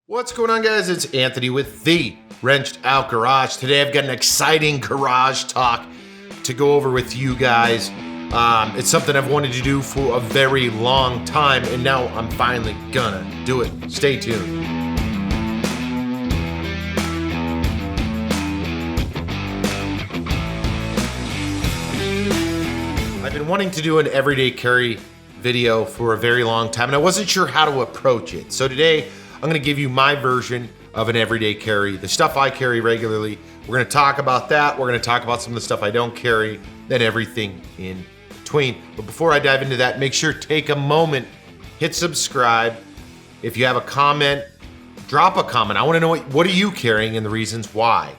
What's going on, guys? It's Anthony with the Wrenched Out Garage. Today I've got an exciting garage talk to go over with you guys. It's something I've wanted to do for a very long time, and now I'm finally gonna do it. Stay tuned. I've been wanting to do an everyday carry video for a very long time, and I wasn't sure how to approach it. So today, I'm gonna give you my version of an everyday carry, the stuff I carry regularly. We're gonna talk about that. We're gonna talk about some of the stuff I don't carry, and everything in between. But before I dive into that, make sure to take a moment, hit subscribe. If you have a comment, drop a comment. I wanna know what are you carrying and the reasons why.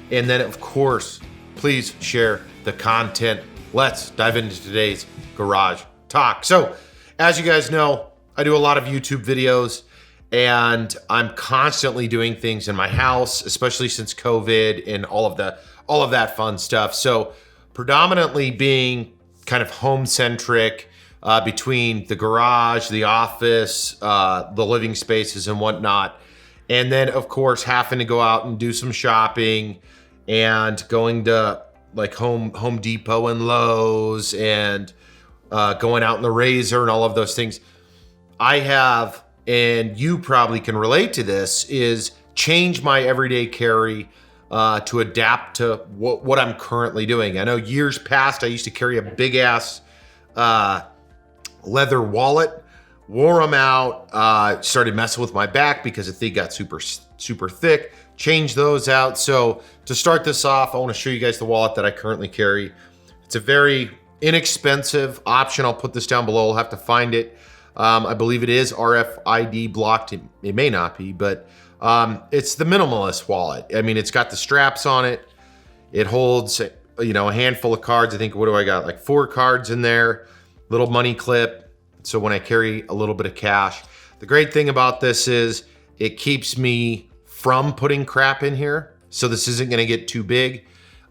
And then of course, please share the content. Let's dive into today's garage talk. So, as you guys know, I do a lot of YouTube videos, and I'm constantly doing things in my house, especially since COVID and all of that fun stuff. So predominantly being kind of home centric, between the garage, the office, the living spaces and whatnot. And then of course having to go out and do some shopping and going to like Home Depot and Lowe's and going out in the Razor and all of those things. I have, and you probably can relate to this, is change my everyday carry to adapt to what I'm currently doing. I know years past, I used to carry a big ass leather wallet, wore them out, started messing with my back because the thing got super thick, changed those out. So to start this off, I wanna show you guys the wallet that I currently carry. It's a very inexpensive option. I'll put this down below, I'll have to find it. I believe it is RFID blocked. It may not be, but it's the minimalist wallet. I mean, it's got the straps on it. It holds, a handful of cards. I think, what do I got? Like 4 cards in there, little money clip. So when I carry a little bit of cash, the great thing about this is it keeps me from putting crap in here. So this isn't gonna get too big.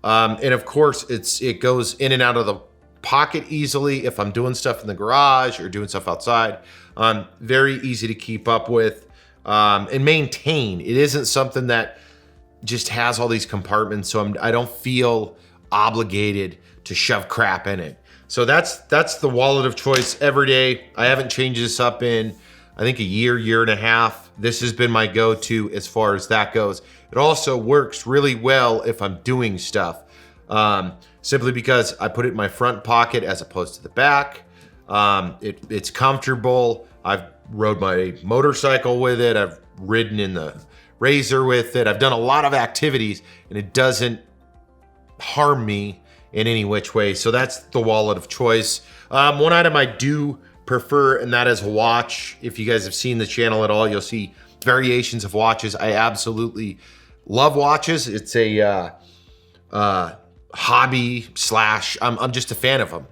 And of course, it goes in and out of the pocket easily if I'm doing stuff in the garage or doing stuff outside. Very easy to keep up with and maintain. It isn't something that just has all these compartments, so I don't feel obligated to shove crap in it. So that's the wallet of choice every day. I haven't changed this up in, I think, a year and a half. This has been my go-to as far as that goes. It also works really well if I'm doing stuff. Simply because I put it in my front pocket as opposed to the back. It's comfortable. I've rode my motorcycle with it. I've ridden in the Razor with it. I've done a lot of activities, and it doesn't harm me in any which way. So that's the wallet of choice. One item I do prefer, and that is a watch. If you guys have seen the channel at all, you'll see variations of watches. I absolutely love watches. It's a hobby / I'm just a fan of them.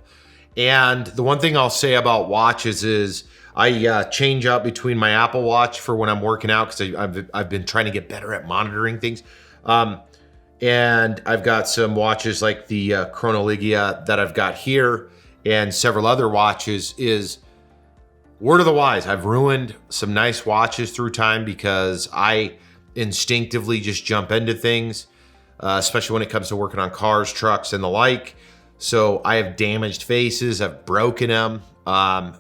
And the one thing I'll say about watches is I change out between my Apple Watch for when I'm working out, because I've been trying to get better at monitoring things. And I've got some watches like the Chronoligia that I've got here, and several other watches. Is word of the wise, I've ruined some nice watches through time because I instinctively just jump into things. Especially when it comes to working on cars, trucks, and the like. So I have damaged faces, I've broken them.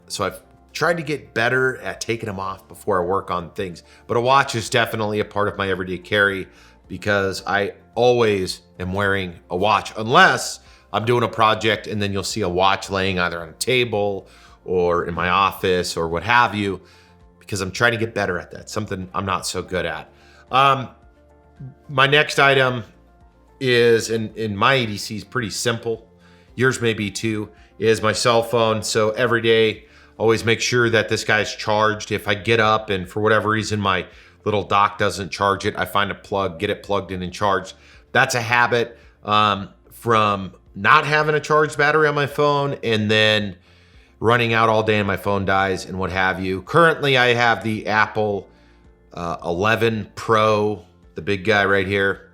So I've tried to get better at taking them off before I work on things. But a watch is definitely a part of my everyday carry because I always am wearing a watch, unless I'm doing a project and then you'll see a watch laying either on a table or in my office or what have you, because I'm trying to get better at that, something I'm not so good at. My next item is, in my EDC, is pretty simple. Yours may be too, is my cell phone. So every day, always make sure that this guy's charged. If I get up and for whatever reason my little dock doesn't charge it, I find a plug, get it plugged in and charged. That's a habit from not having a charged battery on my phone and then running out all day and my phone dies and what have you. Currently, I have the Apple 11 Pro, the big guy right here.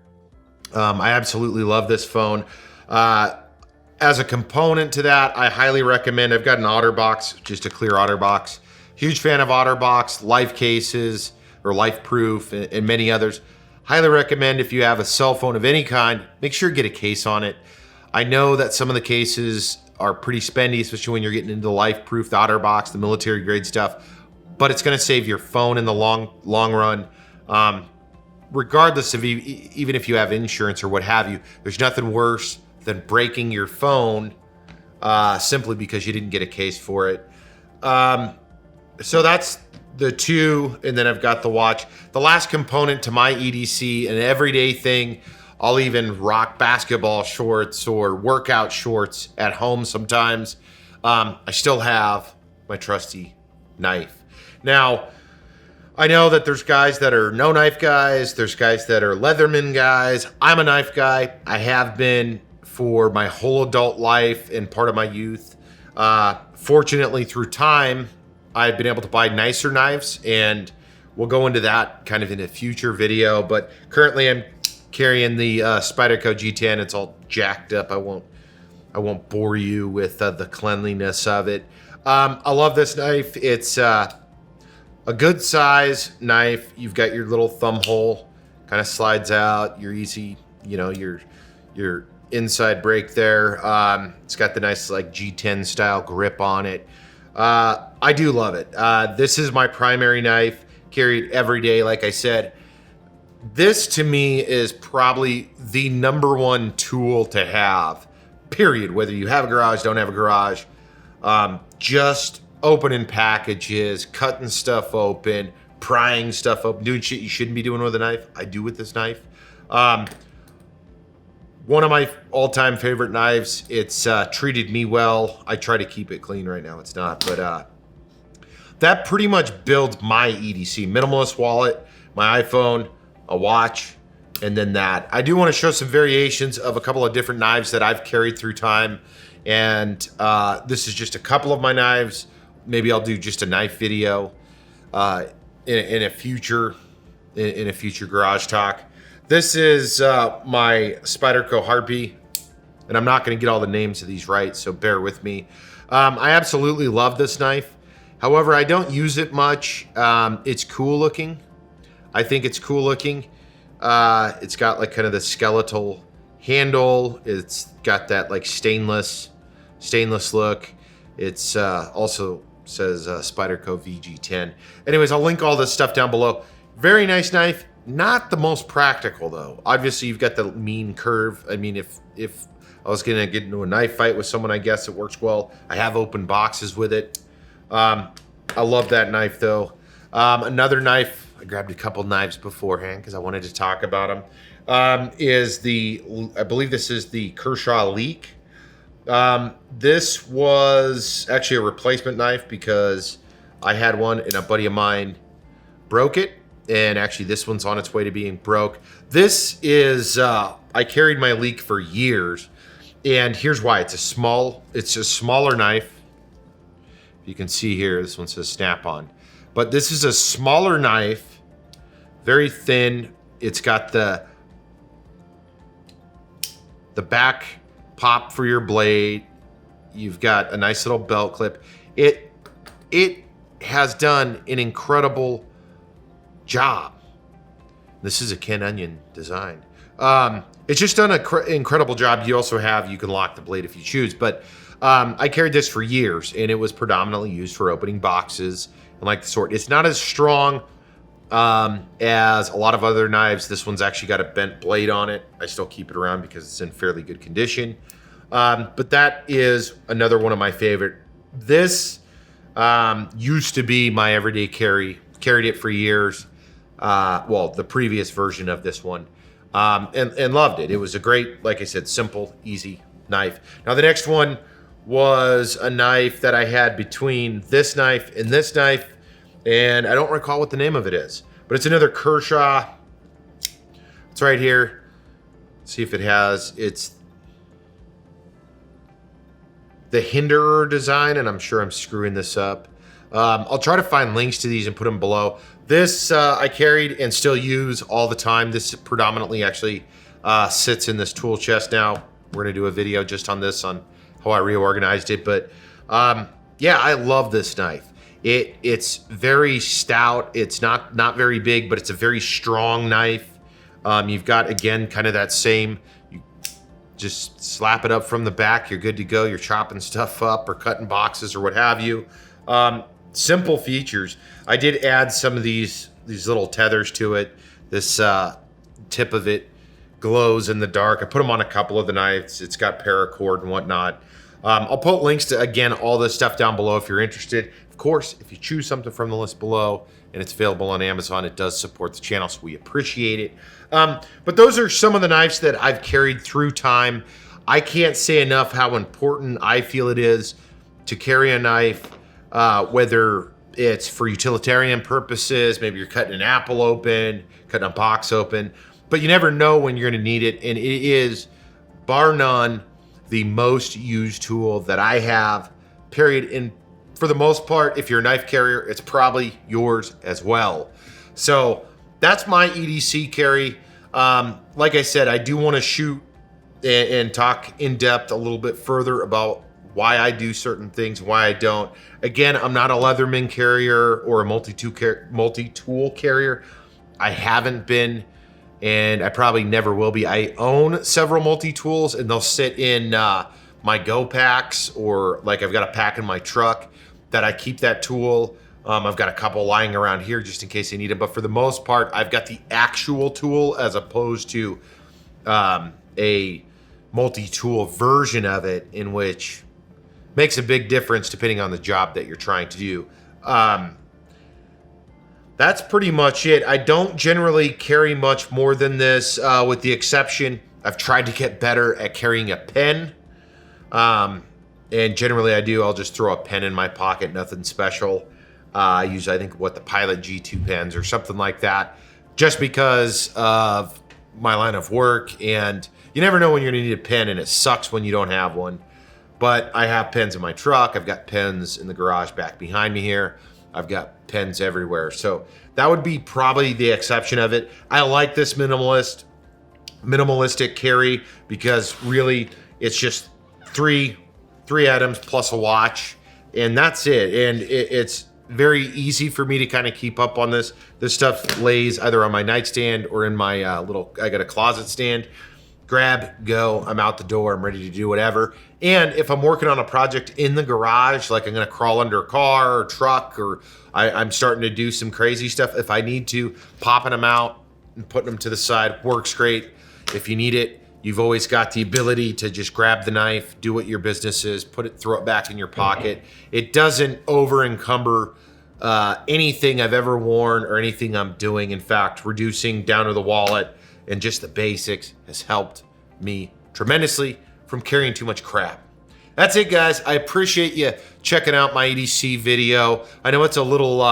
I absolutely love this phone. As a component to that, I highly recommend, I've got an OtterBox, just a clear OtterBox. Huge fan of OtterBox, life cases, or Life Proof and many others. Highly recommend if you have a cell phone of any kind, make sure you get a case on it. I know that some of the cases are pretty spendy, especially when you're getting into the Life Proof, the OtterBox, the military grade stuff, but it's gonna save your phone in the long run. Regardless of even if you have insurance or what have you, there's nothing worse than breaking your phone simply because you didn't get a case for it. So that's the two, and then I've got the watch. The last component to my EDC, an everyday thing, I'll even rock basketball shorts or workout shorts at home sometimes. I still have my trusty knife. Now, I know that there's guys that are no knife guys, there's guys that are Leatherman guys. I'm a knife guy. I have been for my whole adult life and part of my youth. Fortunately, through time, I've been able to buy nicer knives, and we'll go into that kind of in a future video. But currently, I'm carrying the Spyderco G10. It's all jacked up. I won't bore you with the cleanliness of it. I love this knife. It's a good size knife. You've got your little thumb hole, kind of slides out. Your easy, you know, your inside break there. It's got the nice like G10 style grip on it. I do love it. This is my primary knife, carried every day. Like I said, this to me is probably the #1 tool to have, period. Whether you have a garage, don't have a garage, just opening packages, cutting stuff open, prying stuff open, doing shit you shouldn't be doing with a knife. I do with this knife. One of my all-time favorite knives. It's treated me well. I try to keep it clean right now. It's not, but that pretty much builds my EDC. Minimalist wallet, my iPhone, a watch, and then that. I do want to show some variations of a couple of different knives that I've carried through time. And this is just a couple of my knives. Maybe I'll do just a knife video in a future garage talk. This is my Spyderco Heartbeat, and I'm not going to get all the names of these right, so bear with me. I absolutely love this knife. However, I don't use it much. It's cool looking. I think it's cool looking. It's got like kind of the skeletal handle. It's got that like stainless look. It's also says Spyderco VG10. Anyways, I'll link all this stuff down below. Very nice knife. Not the most practical though. Obviously, you've got the mean curve. I mean, if I was gonna get into a knife fight with someone, I guess it works well. I have open boxes with it. I love that knife though. Another knife, I grabbed a couple knives beforehand because I wanted to talk about them, is I believe this is the Kershaw Leek. This was actually a replacement knife because I had one and a buddy of mine broke it. And actually this one's on its way to being broke. This is, I carried my Leek for years, and here's why. It's a smaller knife. You can see here, this one says snap-on. But this is a smaller knife, very thin. It's got the back pop for your blade. You've got a nice little belt clip. It has done an incredible job. This is a Ken Onion design. It's just done an incredible job. You can lock the blade if you choose, but I carried this for years, and it was predominantly used for opening boxes and like the sort. It's not as strong as a lot of other knives. This one's actually got a bent blade on it. I still keep it around because it's in fairly good condition. But that is another one of my favorite. This used to be my everyday carry. Carried it for years. Well, the previous version of this one, and loved it. It was a great, like I said, simple, easy knife. Now the next one was a knife that I had between this knife and this knife, and I don't recall what the name of it is, but it's another Kershaw. It's right here. Let's see if it has, it's the Hinderer design, and I'm sure I'm screwing this up. I'll try to find links to these and put them below. This I carried and still use all the time. This predominantly actually sits in this tool chest now. We're gonna do a video just on this, on how I reorganized it. But yeah, I love this knife. It's very stout. It's not very big, but it's a very strong knife. You've got, again, kind of that same, you just slap it up from the back, you're good to go. You're chopping stuff up or cutting boxes or what have you. Simple features. I did add some of these little tethers to it. This tip of it glows in the dark. I put them on a couple of the knives. It's got paracord and whatnot. I'll put links to, again, all this stuff down below if you're interested. Of course, if you choose something from the list below and it's available on Amazon, it does support the channel, so we appreciate it. But those are some of the knives that I've carried through time. I can't say enough how important I feel it is to carry a knife, whether it's for utilitarian purposes, maybe you're cutting an apple open, cutting a box open, but you never know when you're gonna need it, and it is, bar none, the most used tool that I have, period. And for the most part, if you're a knife carrier, it's probably yours as well. So that's my EDC carry. Like I said, I do want to shoot and talk in depth a little bit further about why I do certain things, why I don't. Again, I'm not a Leatherman carrier or a multi-tool carrier. I haven't been, and I probably never will be. I own several multi-tools, and they'll sit in my Go packs, or like I've got a pack in my truck that I keep that tool. I've got a couple lying around here just in case I need it. But for the most part, I've got the actual tool as opposed to a multi-tool version of it, in which makes a big difference depending on the job that you're trying to do. That's pretty much it. I don't generally carry much more than this, with the exception, I've tried to get better at carrying a pen. And generally I do, I'll just throw a pen in my pocket, nothing special. I use, I think, the Pilot G2 pens or something like that, just because of my line of work. And you never know when you're gonna need a pen, and it sucks when you don't have one. But I have pens in my truck. I've got pens in the garage back behind me here. I've got pens everywhere. So that would be probably the exception of it. I like this minimalistic carry because really it's just three items plus a watch, and that's it. And it's very easy for me to kind of keep up on this. This stuff lays either on my nightstand or in my I got a closet stand. Grab, go, I'm out the door, I'm ready to do whatever. And if I'm working on a project in the garage, like I'm gonna crawl under a car or truck, or I'm starting to do some crazy stuff, if I need to, popping them out and putting them to the side works great. If you need it, you've always got the ability to just grab the knife, do what your business is, throw it back in your pocket. It doesn't over encumber anything I've ever worn or anything I'm doing. In fact, reducing down to the wallet and just the basics has helped me tremendously from carrying too much crap. That's it, guys. I appreciate you checking out my EDC video. I know it's a little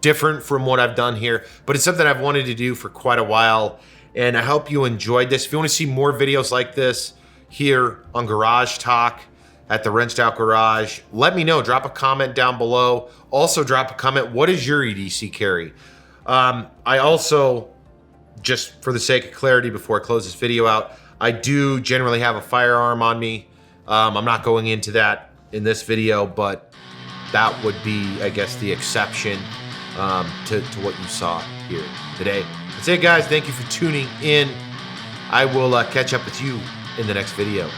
different from what I've done here, but it's something I've wanted to do for quite a while, and I hope you enjoyed this. If you want to see more videos like this here on Garage Talk at the Wrenched Out Garage, let me know. Drop a comment down below. Also drop a comment, what is your EDC carry? I also, just for the sake of clarity before I close this video out, I do generally have a firearm on me. I'm not going into that in this video, but that would be, I guess, the exception to what you saw here today. That's it, guys. Thank you for tuning in. I will catch up with you in the next video.